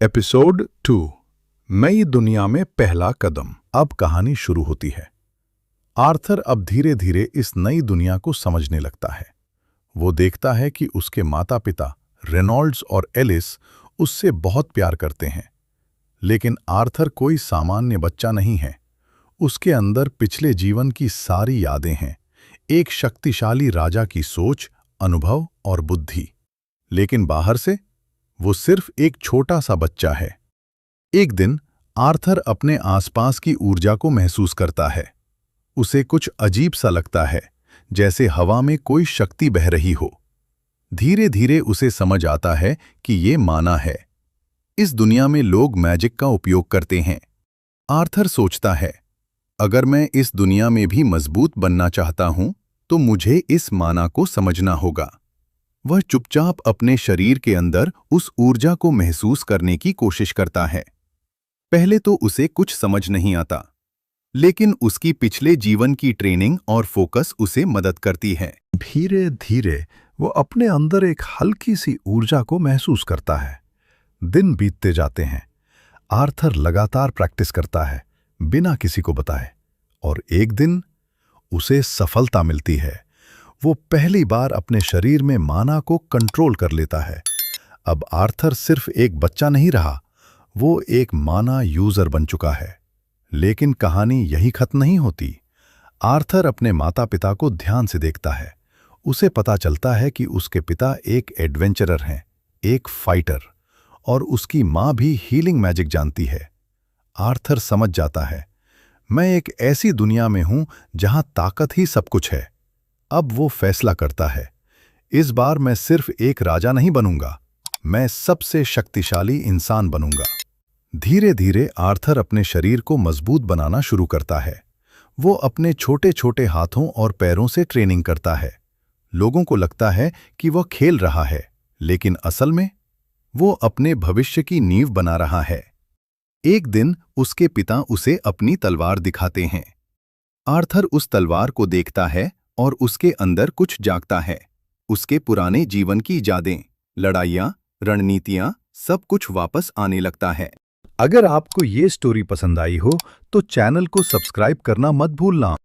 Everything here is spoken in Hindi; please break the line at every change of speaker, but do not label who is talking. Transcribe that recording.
एपिसोड 2 नई दुनिया में पहला कदम। अब कहानी शुरू होती है। आर्थर अब धीरे धीरे इस नई दुनिया को समझने लगता है। वो देखता है कि उसके माता पिता रेनॉल्ड्स और एलिस उससे बहुत प्यार करते हैं। लेकिन आर्थर कोई सामान्य बच्चा नहीं है। उसके अंदर पिछले जीवन की सारी यादें हैं, एक शक्तिशाली राजा की सोच, अनुभव और बुद्धि। लेकिन बाहर से वो सिर्फ एक छोटा सा बच्चा है। एक दिन आर्थर अपने आसपास की ऊर्जा को महसूस करता है। उसे कुछ अजीब सा लगता है, जैसे हवा में कोई शक्ति बह रही हो। धीरे धीरे उसे समझ आता है कि ये माना है। इस दुनिया में लोग मैजिक का उपयोग करते हैं। आर्थर सोचता है, अगर मैं इस दुनिया में भी मजबूत बनना चाहता हूं, तो मुझे इस माना को समझना होगा। वह चुपचाप अपने शरीर के अंदर उस ऊर्जा को महसूस करने की कोशिश करता है। पहले तो उसे कुछ समझ नहीं आता, लेकिन उसकी पिछले जीवन की ट्रेनिंग और फोकस उसे मदद करती है।
धीरे धीरे वो अपने अंदर एक हल्की सी ऊर्जा को महसूस करता है। दिन बीतते जाते हैं। आर्थर लगातार प्रैक्टिस करता है, बिना किसी को बताए, और एक दिन उसे सफलता मिलती है। वो पहली बार अपने शरीर में माना को कंट्रोल कर लेता है। अब आर्थर सिर्फ एक बच्चा नहीं रहा, वो एक माना यूजर बन चुका है। लेकिन कहानी यही खत्म नहीं होती। आर्थर अपने माता पिता को ध्यान से देखता है। उसे पता चलता है कि उसके पिता एक एडवेंचरर हैं, एक फाइटर, और उसकी माँ भी हीलिंग मैजिक जानती है। आर्थर समझ जाता है, मैं एक ऐसी दुनिया में हूं जहां ताकत ही सब कुछ है। अब वो फैसला करता है, इस बार मैं सिर्फ एक राजा नहीं बनूंगा, मैं सबसे शक्तिशाली इंसान बनूंगा। धीरे धीरे आर्थर अपने शरीर को मजबूत बनाना शुरू करता है। वो अपने छोटे छोटे हाथों और पैरों से ट्रेनिंग करता है। लोगों को लगता है कि वो खेल रहा है, लेकिन असल में वो अपने भविष्य की नींव बना रहा है। एक दिन उसके पिता उसे अपनी तलवार दिखाते हैं। आर्थर उस तलवार को देखता है और उसके अंदर कुछ जागता है। उसके पुराने जीवन की यादें, लड़ाइयाँ, रणनीतियाँ, सब कुछ वापस आने लगता है। अगर आपको ये स्टोरी पसंद आई हो तो चैनल को सब्सक्राइब करना मत भूलना।